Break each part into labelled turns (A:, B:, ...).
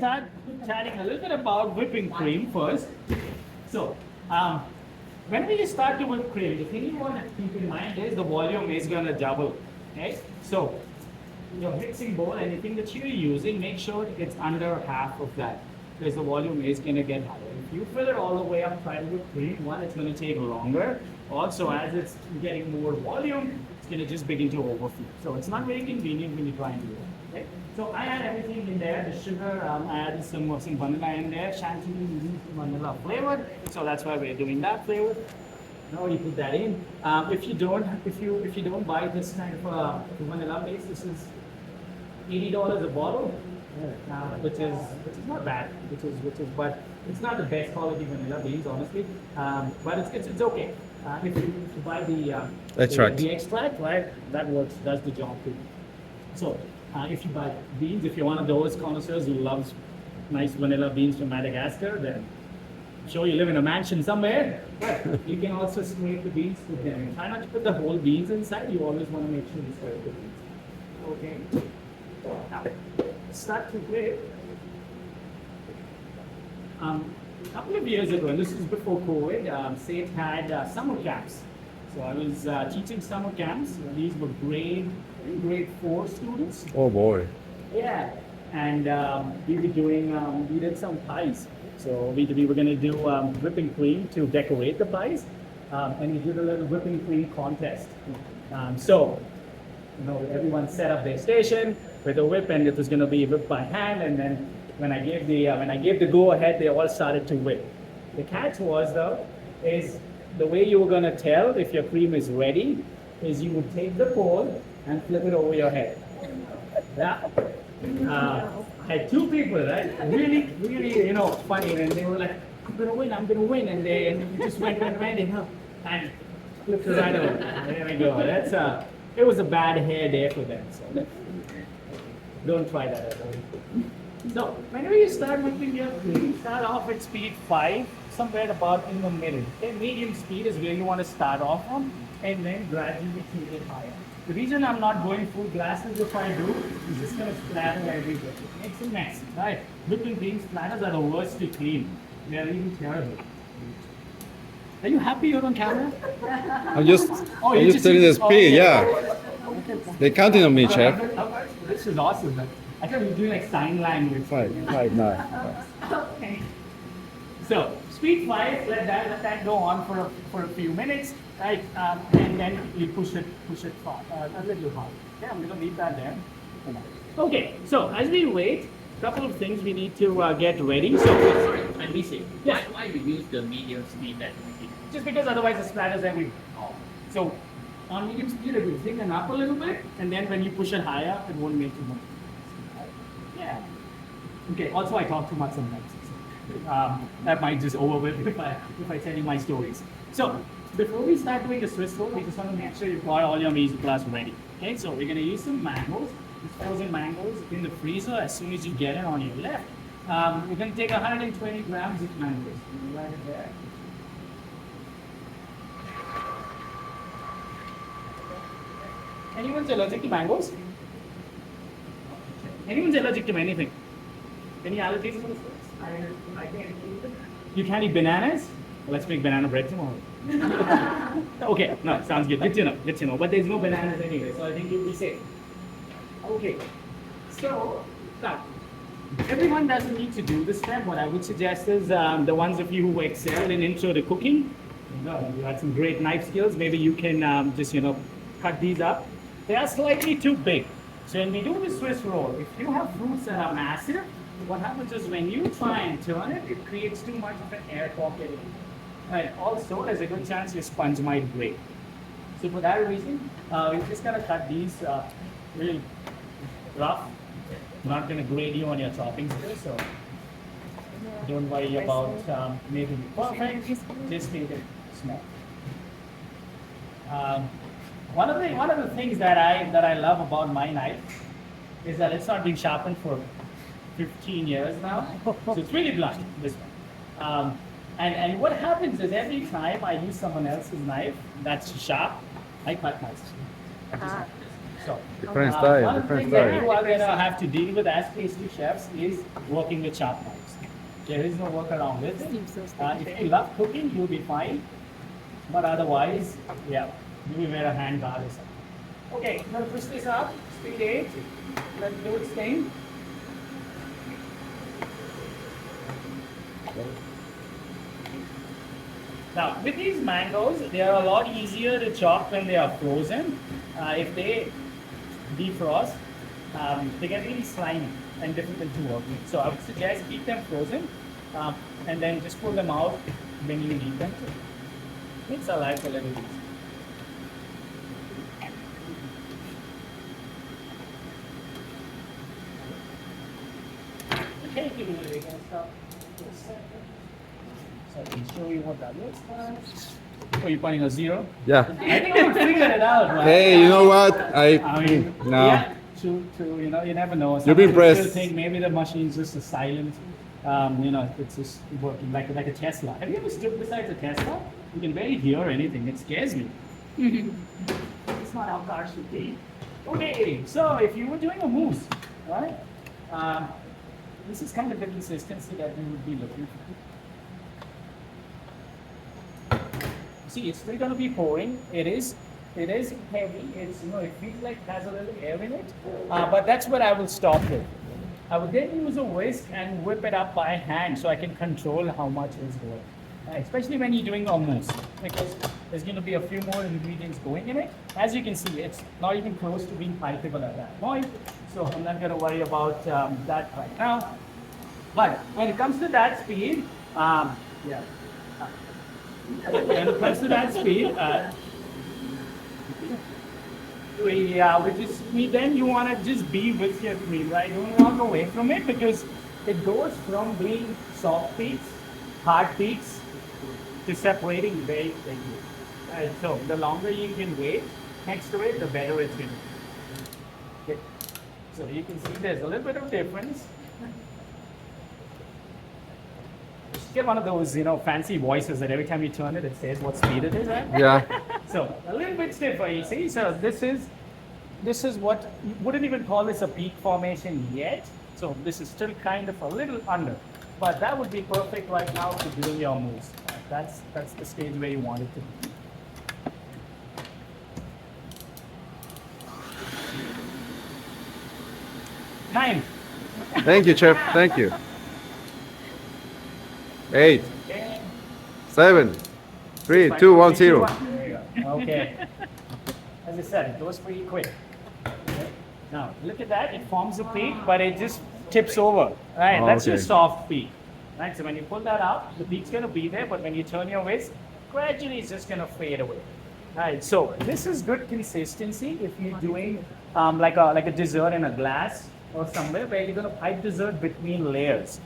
A: start chatting a little bit about whipping cream first. So, whenever you start to whip cream, the thing you want to keep in mind is the volume is going to double. Okay? So, your mixing bowl, anything that you're using, make sure it's under half of that because the volume is going to get higher. If you fill it all the way up, try to whip cream, one, it's going to take longer. Also, as it's getting more volume, it's going to just begin to overflow. So, it's not very convenient when you're trying to do it. Okay? So, I add everything in there, the sugar, I added some vanilla in there, chantilly vanilla flavor. So, that's why we're doing that flavor. Now you put that in. If you don't buy this kind of vanilla base, this is $80 a bottle, which is not bad. But it's not the best quality vanilla beans, honestly. But it's okay. If you buy the extract, right, that works, does the job too. So if you buy beans, if you're one of those connoisseurs who loves nice vanilla beans from Madagascar, then I'm sure you live in a mansion somewhere, but you can also scrape the beans with them. Try not to put the whole beans inside. You always want to make sure you scrape the beans. Okay. Now, start to whip. A couple of years ago, and this was before COVID, SAIT had summer camps. So I was teaching summer camps. These were grade 4 students.
B: Oh boy.
A: Yeah, and we did some pies. So we were going to do whipping cream to decorate the pies, and we did a little whipping cream contest. So everyone set up their station with a whip, and it was going to be whipped by hand. And then when I gave the go ahead, they all started to whip. The catch was is the way you were going to tell if your cream is ready is you would take the pole and flip it over your head. Yeah. I had two people, right? Really, funny, and they were like, I'm gonna win, and they just went, and flipped it right over. There we go. It was a bad hair day for them, so don't try that at all. So whenever you start whipping your cream, start off at speed 5, somewhere about in the middle. Okay, medium speed is where you want to start off on, and then gradually take it higher. The reason I'm not going full glasses if I do is just going to splatter everywhere. It makes a mess, right? Whipping cream splatters are the worst to clean. They are even terrible. Are you happy you're on camera?
B: I'm just telling the speed, yeah. They're counting on me, chef.
A: This is awesome. I thought you were doing like sign language.
B: 5, 9.
A: Okay. So speed 5, let that go on for a few minutes, right? And then you push it far, a little hard. Okay, I'm gonna leave that there. Okay. So as we wait, a couple of things we need to get ready. So
C: Let me see.
A: Yes.
C: Why we use the medium speed then?
A: just because otherwise it splatters everywhere. So on medium speed, it will thicken up a little bit, and then when you push it higher, it won't make too much. Yeah. Okay. Also, I talk too much sometimes. So, that might just overwhelm if I tell you my stories. So before we start doing the Swiss roll, we just want to make sure you've got all your mise en place ready. Okay. So we're going to use some mangoes. These frozen mangoes in the freezer. As soon as you get it on your left, we're going to take 120 grams of mangoes. Right there. Anyone's allergic to mangoes? Anyone's allergic to anything? Any allergies? I can't eat them. You can't eat bananas? Well, let's make banana bread tomorrow. Okay, no, sounds good. Good to know. But there's no bananas anyway, so I think you'll be safe. Okay, so now, everyone doesn't need to do this step. What I would suggest is the ones of you who excel in intro to cooking, you had some great knife skills, maybe you can just, cut these up. They are slightly too big. So when we do the Swiss roll, if you have fruits that are massive, what happens is when you try and turn it, it creates too much of an air pocket. And also, there's a good chance your sponge might break. So for that reason, we're just gonna cut these really rough. I'm not gonna grade you on your choppings here, so don't worry about making it perfect. Just make it small. One of the things that I love about my knife is that it's not been sharpened for 15 years now, so it's really blunt, this one. And what happens is every time I use someone else's knife that's sharp, I cut myself. So,
B: Different style,
A: one
B: different
A: thing that
B: style.
A: you are gonna have to deal with as pastry chefs is working with sharp knives. There is no work around it. If you love cooking, you'll be fine. But otherwise, yeah, you will wear a hand guard or something. Okay, now twist this up. Speed 8. Let's do its thing. Now, with these mangoes, they are a lot easier to chop when they are frozen. If they defrost, they get really slimy and difficult to work with. So I would suggest keep them frozen and then just pull them out when you need them. Makes our life a little easier. Okay, give me a minute, stop. So I can show you what that looks like. Oh, you're pointing a 0?
B: Yeah.
A: I think I would figure it out, right?
B: Hey, you know what?
A: I mean,
B: no.
A: yeah, true, you know, you never know.
B: You'll be
A: Sometimes you still
B: impressed.
A: think maybe the machine's just a silent, you know, it's just working like a Tesla. Have you ever stood beside a Tesla? You can barely hear anything. It scares me. It's not how cars should be. Okay, so if you were doing a mousse, right? This is kind of the consistency that we would be looking for. See, it's still going to be pouring. It is heavy. It's, you know, it feels like it has a little air in it. But that's what I will stop with. I would then use a whisk and whip it up by hand so I can control how much is going. Especially when you're doing a mousse, because there's going to be a few more ingredients going in it. As you can see, it's not even close to being pipable at that point. So I'm not going to worry about that right now. But when it comes to that speed, when it comes to that speed, then you want to just be with your cream, right? Don't walk away from it because it goes from being soft peaks, hard peaks, to separating very quickly. Right? So the longer you can wait next to it, the better it's going to be. Okay. So you can see there's a little bit of difference. Just get one of those, you know, fancy voices that every time you turn it, it says what speed it is at.
B: Yeah.
A: So a little bit stiffer, you see. So this is what you wouldn't even call this a peak formation yet. So this is still kind of a little under, but that would be perfect right now to doing your moves. That's the stage where you want it to be. Time.
B: Thank you, chef. Thank you. 8,
A: Okay.
B: 7, 3, 2, 1, 0.
A: There you go. Okay. As I said, it goes pretty quick. Okay. Now, look at that. It forms a peak, but it just tips over. Right?
B: Oh,
A: That's your
B: okay.
A: soft peak. Right? So when you pull that out, the peak's going to be there, but when you turn your whisk, gradually it's just going to fade away. Right? So this is good consistency if you're doing like a dessert in a glass or somewhere where you're going to pipe dessert between layers.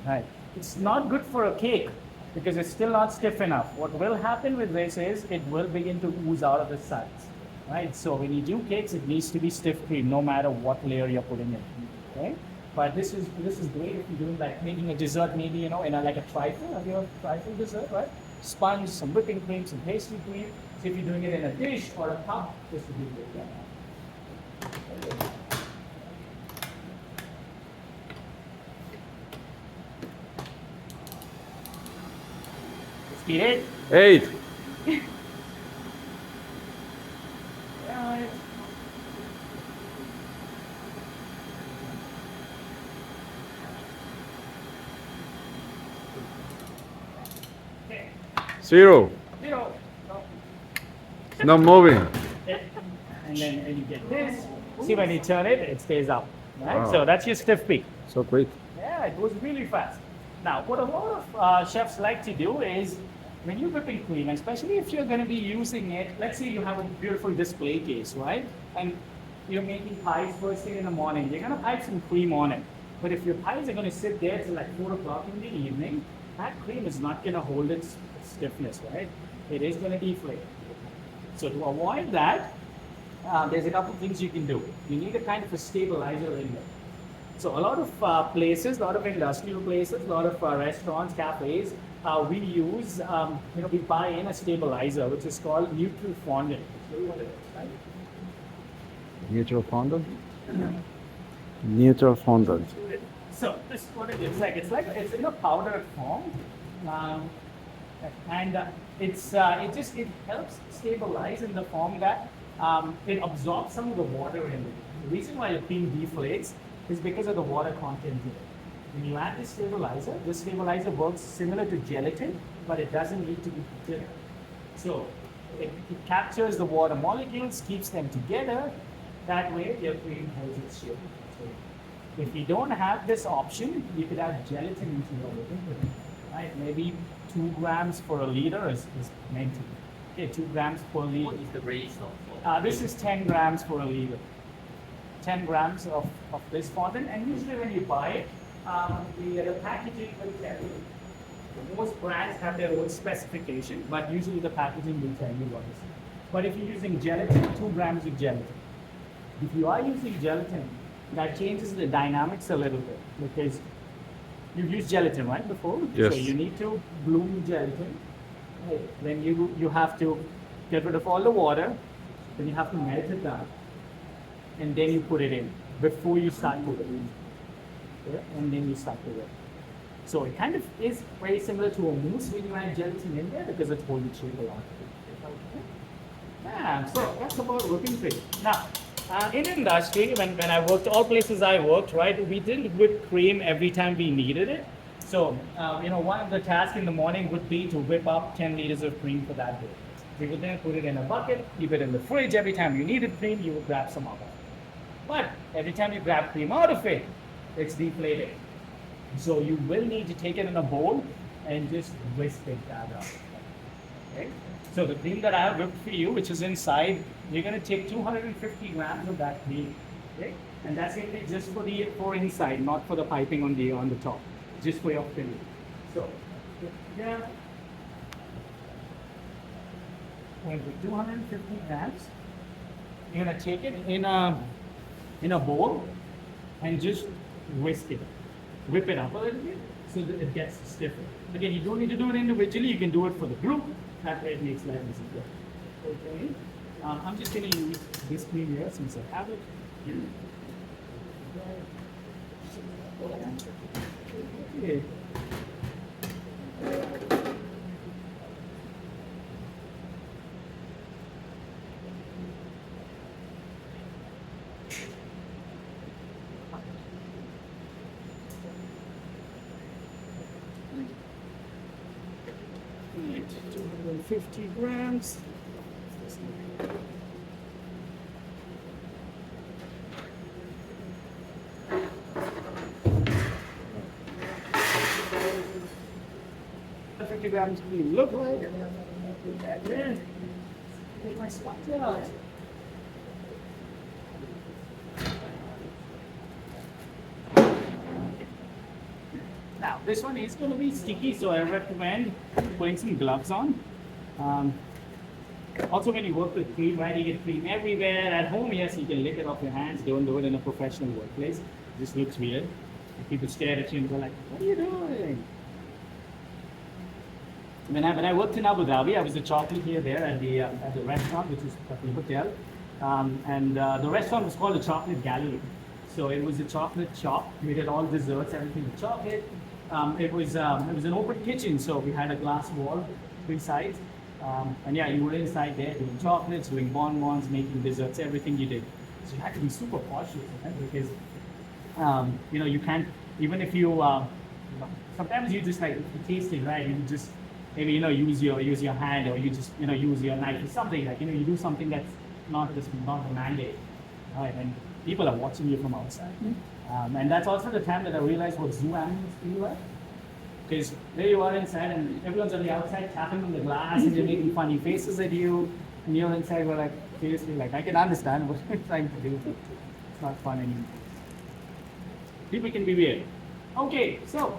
A: Right? It's not good for a cake because it's still not stiff enough. What will happen with this is it will begin to ooze out of the sides, right? So when you do cakes, it needs to be stiff cream, no matter what layer you're putting in, okay? But this is great if you're doing like making a dessert, maybe, you know, in like a trifle. Have you heard of trifle dessert, right? Sponge, some whipping cream, some pastry cream. So if you're doing it in a dish or a cup, this would be good. Yeah. Speed it.
B: 8.
A: Okay.
B: 0.
A: 0. No.
B: Not moving.
A: And then when you get this, see when you turn it, it stays up. Right?
B: Wow.
A: So that's your stiff peak.
B: So quick.
A: Yeah, it goes really fast. Now, what a lot of chefs like to do is when you're whipping cream, especially if you're going to be using it, let's say you have a beautiful display case, right? And you're making pies first thing in the morning, you're going to pipe some cream on it. But if your pies are going to sit there till like 4 o'clock in the evening, that cream is not going to hold its stiffness, right? It is going to deflate. So to avoid that, there's a couple things you can do. You need a kind of a stabilizer in there. So a lot of places, a lot of industrial places, a lot of restaurants, cafes, we use, we buy in a stabilizer, which is called neutral fondant.
B: Neutral fondant. Neutral fondant.
A: So this is what it is like. It's in a powdered form, um, and it helps stabilize in the form that it absorbs some of the water in it. The reason why your cream deflates is because of the water content in it. When you add this stabilizer works similar to gelatin, but it doesn't need to be heated. So it captures the water molecules, keeps them together. That way, your cream holds its shape. So if you don't have this option, you could add gelatin into your whipping cream. Right? Maybe 2 grams for a liter is meant to be. Okay, 2 grams per
C: What
A: liter.
C: is the ratio for
A: This is 10 grams for a liter. 10 grams of this fondant, and usually when you buy it, the packaging will tell you. Most brands have their own specification, but usually the packaging will tell you what is. But if you're using gelatin, 2 grams of gelatin. If you are using gelatin, that changes the dynamics a little bit because you've used gelatin, right, before?
B: Yes.
A: So you need to bloom gelatin. Right. Then you have to get rid of all the water, then you have to melt it down, and then you put it in before you start cooking. Yeah, and then you start to work. So it kind of is very similar to a mousse when you add gelatin in there because it's holding shape a lot. Yeah, so that's about whipping cream. Now, in industry, when I worked, all places I worked, right, we didn't whip cream every time we needed it. So, one of the tasks in the morning would be to whip up 10 liters of cream for that day. We would then put it in a bucket, keep it in the fridge. Every time you needed cream, you would grab some of it. But every time you grab cream out of it, it's deflated. So you will need to take it in a bowl and just whisk it that up. Okay? So the cream that I have whipped for you, which is inside, you're going to take 250 grams of that cream. Okay? And that's going to be just for inside, not for the piping on the top. Just for your filling. So yeah. And with 250 grams, you're going to take it in a bowl and just whisk it. Whip it up a little bit so that it gets stiffer. Again, you don't need to do it individually. You can do it for the group. That way it makes life easier. Okay. I'm just going to use this cream here since I have it. Okay. Right, 250 grams. Grams look like. Put that in. Take my sponge out. Now, this one is going to be sticky, so I recommend putting some gloves on. Also, when you work with cream, right, you get cream everywhere. At home, yes, you can lick it off your hands. Don't do it in a professional workplace. It just looks weird. People stare at you and go like, what are you doing? When I worked in Abu Dhabi, I was a chocolatier there at the restaurant, which is at the hotel. The restaurant was called the Chocolate Gallery. So it was a chocolate shop. We did all desserts, everything with chocolate. It was an open kitchen, so we had a glass wall, 3 sides. And yeah, you were inside there doing chocolates, doing bonbons, making desserts, everything you did. So you had to be super cautious, right? Because you can't, even if you sometimes you just like if you taste it right, you just maybe use your hand, or you just use your knife or something, like you do something that's not a mandate, right? And people are watching you from outside. And that's also the time that I realized what zoo animals feel like. Because there you are inside and everyone's on the outside tapping on the glass and they're making funny faces at you. And you're inside, we're like, seriously, like I can understand what you're trying to do, but it's not fun anymore. People can be weird. Okay, so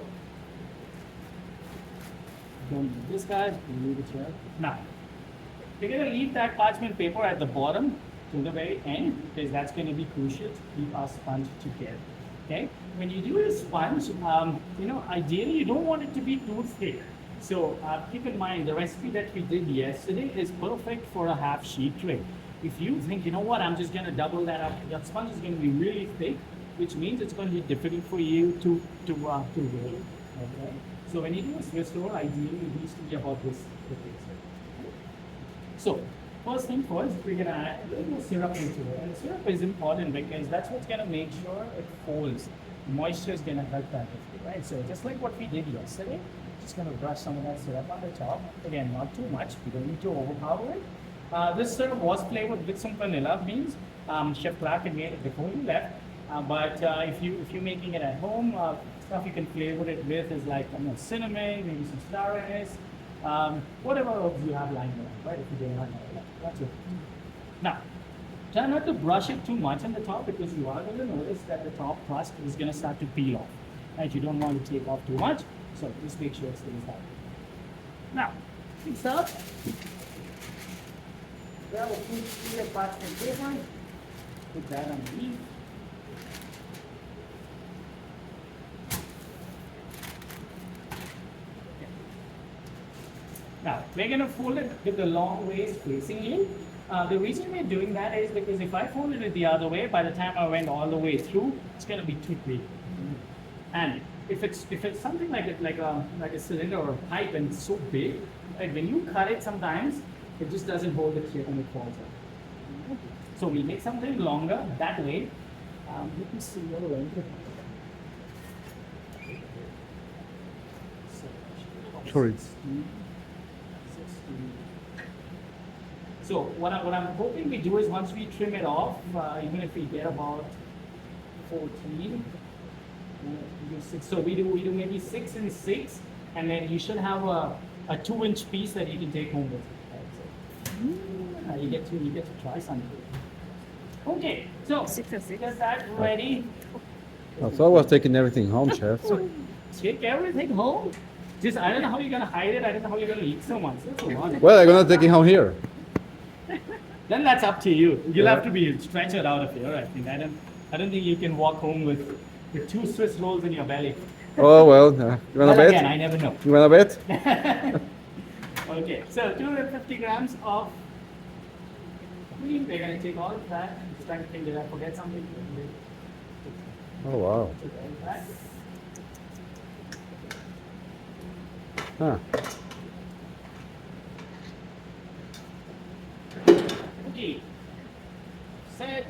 A: this guy, leave it here. Now, we're going to leave that parchment paper at the bottom to the very end because that's going to be crucial to keep our sponge together. Okay? When you do a sponge, ideally you don't want it to be too thick. So keep in mind the recipe that we did yesterday is perfect for a half sheet tray. If you think, you know what, I'm just gonna double that up, that sponge is gonna be really thick, which means it's gonna be difficult for you to roll. Okay. So when you do a Swiss roll, ideally it needs to be about this thick. So, first thing first, we're gonna add a little syrup into it. And syrup is important because that's what's gonna make sure it folds. Moisture is gonna help that, right? So just like what we did yesterday, just gonna brush some of that syrup on the top. Again, not too much. We don't need to overpower it. This syrup was flavored with some vanilla beans. Chef Clark had made it before he left. But if you're making it at home, stuff you can flavor it with is like cinnamon, maybe some star anise. Whatever herbs you have lying around, right? If you don't have that, that's it. Now, try not to brush it too much on the top because you are going to notice that the top crust is going to start to peel off. Right? You don't want to take off too much, so just make sure it stays that way. Now, next up, grab a piece of parchment paper, put that underneath. Now, we're going to fold it with the long ways facing you. The reason we're doing that is because if I folded it the other way, by the time I went all the way through, it's going to be too big. And if it's something like a cylinder or a pipe and it's so big, like when you cut it sometimes, it just doesn't hold the shape and it falls out. So we make something longer that way. You can see your length.
B: Sorry.
A: So what I'm hoping we do is once we trim it off, even if we get about 14, so we do maybe 6 and 6, and then you should have a 2-inch piece that you can take home with you. Right? So, you get to try something. Okay, so
D: 6 and 6.
A: get that ready.
B: I thought I was taking everything home, chef.
A: Take everything home. Just I don't know how you're gonna hide it. I don't know how you're gonna eat so much. That's a lot.
B: Well, I'm gonna take it home here.
A: Then that's up to you. You'll
B: Yeah.
A: have to be stretched out of here. I think I don't think you can walk home with 2 Swiss rolls in your belly.
B: Oh well, you wanna
A: But again,
B: bet?
A: I never know.
B: You wanna bet?
A: Okay, so 250 grams of cream. We're gonna take all of that. I'm just trying to think, did I forget something?
B: Oh wow.
A: Take all of that.
B: Huh.
A: Okay. Set.